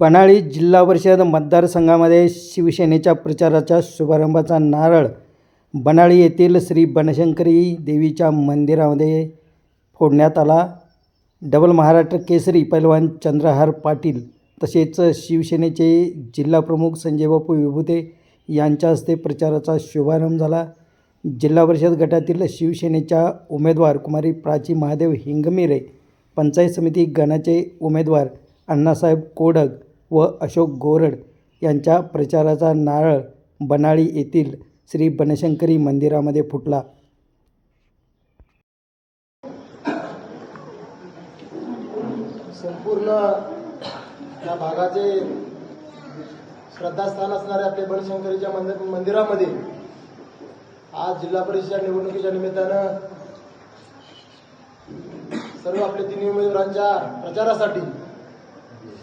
पन्हाळी जिल्हा परिषद मतदारसंघामध्ये शिवसेनेच्या प्रचाराच्या शुभारंभाचा नारळ बनाळी येथील श्री बनशंकरी देवीच्या मंदिरामध्ये फोडण्यात आला. डबल महाराष्ट्र केसरी पैलवान चंद्रहार पाटील तसेच शिवसेनेचे जिल्हाप्रमुख संजयबापू विभुते यांच्या हस्ते प्रचाराचा शुभारंभ झाला. जिल्हा परिषद गटातील शिवसेनेच्या उमेदवार कुमारी प्राची महादेव हिंगमिरे, पंचायत समिती गणाचे उमेदवार अण्णासाहेब कोडग व अशोक गोरड यांच्या प्रचाराचा नारळ बनाळी येथील श्री बनशंकरी मंदिरामध्ये फुटला. संपूर्ण या भागाचे श्रद्धास्थान असणारे आपले बनशंकरीच्या मंदिरामध्ये आज जिल्हा परिषद निवडणुकीच्या निमित्तानं सर्व आपले तिन्ही उमेदवारांच्या प्रचारासाठी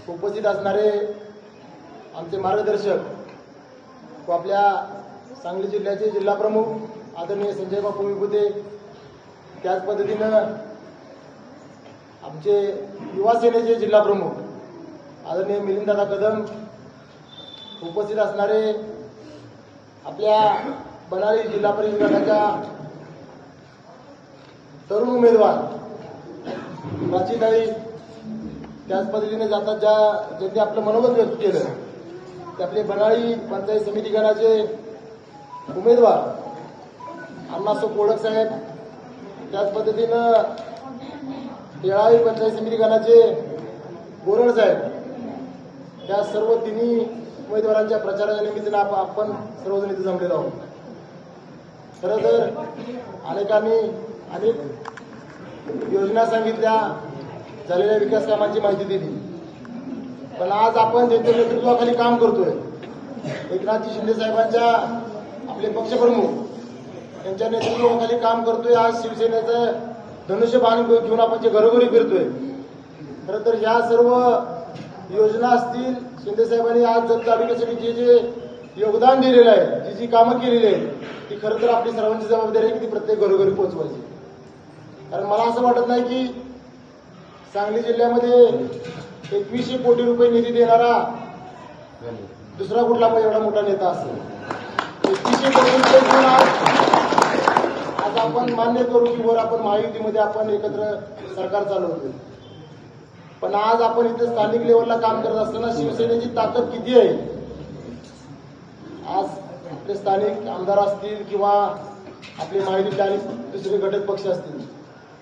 उपस्थित असणारे आमचे मार्गदर्शक व आपल्या सांगली जिल्ह्याचे जिल्हाप्रमुख आदरणीय संजयबापू विभुते, त्याच पद्धतीनं आमचे युवा सेनेचे जिल्हाप्रमुख आदरणीय मिलिंददादा कदम, उपस्थित असणारे आपल्या बनाळी जिल्हा परिषद गटाच्या तरुण उमेदवार प्राचीताई, त्याच पद्धतीने जातात ज्यांनी आपलं मनोगत व्यक्त केलं ते आपले बनाळी पंचायत समिती गणाचे उमेदवार अण्णासाहेब कोडक साहेब, त्याच पद्धतीनं येळावी पंचायत समिती गणाचे गोरड साहेब, त्या सर्व तिन्ही उमेदवारांच्या प्रचाराच्या निमित्तानं आपण सर्वजण इथे जमलेलो आहोत. खरं तर अनेकांनी अनेक योजना सांगितल्या, झालेल्या विकास कामांची माहिती दिली, पण आज आपण त्यांच्या नेतृत्वाखाली काम करतोय. एकनाथजी शिंदे साहेबांच्या आपले पक्षप्रमुख यांच्या नेतृत्वाखाली काम करतोय. आज शिवसेनेचं धनुष्यबाण घेऊन आपण जे घरोघरी फिरतोय. खरं तर ह्या सर्व योजना असतील, शिंदे साहेबांनी आज जत तालुक्यासाठी जे योगदान दिलेलं आहे, जी कामं केलेली आहेत, ती खरं तर आपली सर्वांची जबाबदारी आहे की ती प्रत्येक घरोघरी पोहोचवायची. कारण मला असं वाटत नाही की सांगली जिल्ह्यामध्ये 2100 कोटी रुपये निधी देणारा दुसरा कुठला एवढा मोठा नेता असेल. 2100 कोटी रुपये घेऊन आज आपण मान्य करू की वर आपण महायुतीमध्ये आपण एकत्र सरकार चालवतोय. पण आज आपण इथे स्थानिक लेवलला काम करत असताना शिवसेनेची ताकद किती आहे, आज आपले स्थानिक आमदार असतील किंवा आपले महायुतीचे आणि दुसरे घटक पक्ष असतील,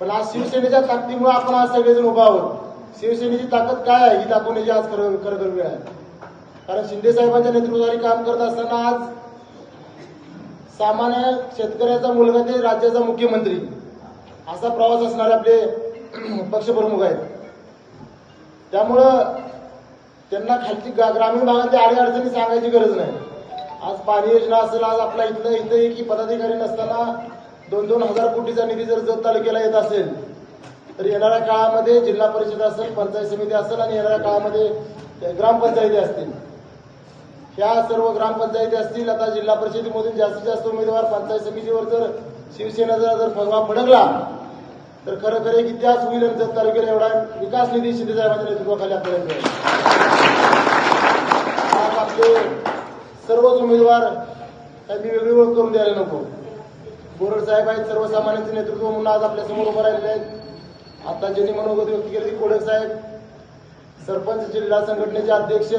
पण आज शिवसेनेच्या ताकदीमुळे आपण आज सगळेजण उभा आहोत. शिवसेनेची ताकद काय आहे ही दाखवण्याची आज खरं वेळ आहे. कारण शिंदे साहेबांच्या नेतृत्वाखाली काम करत असताना आज सामान्य शेतकऱ्याचा मुलगा ते राज्याचा मुख्यमंत्री असा प्रवास असणारे आपले पक्षप्रमुख आहेत. त्यामुळं त्यांना खालची ग्रामीण भागातल्या अडीअडचणी सांगायची गरज नाही. आज पाणी योजना असेल, आज आपला इथं एक पदाधिकारी नसताना 2-2 हजार कोटीचा निधी जर जत तालुक्याला येत असेल तर येणाऱ्या काळामध्ये जिल्हा परिषद असेल, पंचायत समिती असेल आणि येणाऱ्या काळामध्ये ग्रामपंचायती असतील. ह्या सर्व ग्रामपंचायती असतील. आता जिल्हा परिषदेमधून जास्तीत जास्त उमेदवार पंचायत समितीवर जर शिवसेनेचा जर फगवा फडकला तर खरं एक इतिहास होईल. जत तालुक्याला एवढा विकास निधी शिंदे साहेबांच्या नेतृत्वाखाली आपल्याला मिळेल. आज आपले सर्वच उमेदवार काही वेगळी ओळख करून द्यायला नको. गोरड साहेब आहेत, सर्वसामान्यांचे नेतृत्व म्हणून आज आपल्या समोर उभं राहिलेले आहेत. आता ज्यांनी मनोगत व्यक्त केले कोडक साहेब, सरपंच जिल्हा संघटनेचे अध्यक्ष,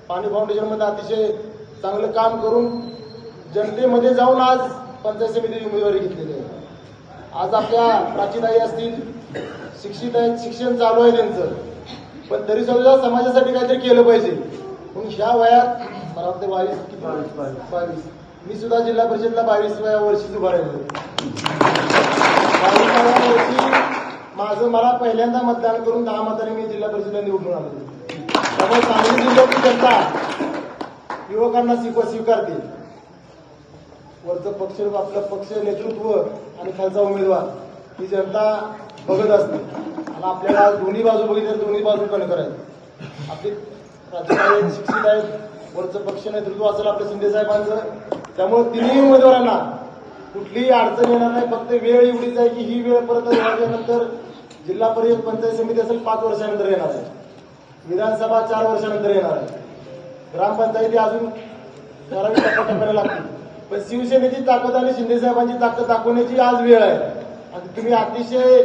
पाणी फाउंडेशन मध्ये अतिशय चांगलं काम करून जनतेमध्ये जाऊन आज पंचायत समितीची उमेदवारी घेतलेली आहे. आज आपल्या प्राचीताई असतील, शिक्षित आहेत, शिक्षण चालू आहे त्यांचं, पण तरी सुद्धा समाजासाठी काहीतरी केलं पाहिजे म्हणून ह्या वयात मला वाटतं 22 मी सुद्धा जिल्हा परिषदला 22व्या वर्षीच उभा राहिलो. 22व्या वर्षी मला पहिल्यांदा मतदान करून 10 मतांनी मी जिल्हा परिषदला निवडून आलो. त्यामुळे सांगली जिल्ह्याची जनता युवकांना स्वीकारते. वरचं पक्ष, आपलं पक्ष नेतृत्व आणि खालचा उमेदवार ही जनता बघत असते. आणि आपल्याला दोन्ही बाजू बघितल्या, दोन्ही बाजू कणकर आहेत. आपली राज्यपाल आहेत, शिक्षित आहेत, वरचं पक्ष नेतृत्व असेल आपल्या शिंदे साहेबांचं. त्यामुळे तिन्ही उमेदवारांना कुठलीही अडचण येणार नाही. फक्त वेळ एवढीच आहे की ही वेळ परत याच्यानंतर जिल्हा परिषद पंचायत समिती असेल 5 वर्षानंतर येणार आहे. विधानसभा 4 वर्षानंतर येणार आहे. ग्रामपंचायती अजून ठराविक टप्प्याटप्प्याने लागतील. पण शिवसेनेची ताकद आणि शिंदेसाहेबांची ताकद दाखवण्याची आज वेळ आहे. आणि तुम्ही अतिशय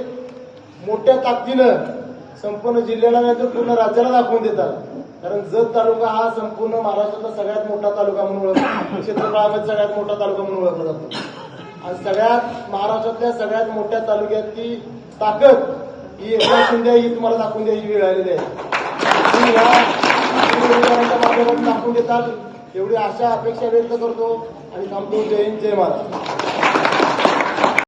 मोठ्या ताकदीनं संपूर्ण जिल्ह्याला नाही तर पूर्ण राज्याला दाखवून देतात. कारण जत तालुका हा संपूर्ण महाराष्ट्रातला सगळ्यात मोठा तालुका म्हणून ओळखला, क्षेत्रफळामध्ये सगळ्यात मोठा तालुका म्हणून ओळखला जातो. आणि सगळ्यात महाराष्ट्रातल्या सगळ्यात मोठ्या तालुक्यातली ताकद ही एकनाथ शिंदे ही तुम्हाला दाखवून द्यायची वेळ आलेली आहे. तुम्ही ह्या माध्यमातून दाखवून देतात एवढी आशा अपेक्षा व्यक्त करतो आणि थांबतो. जय हिंद, जय महाराष्ट्र.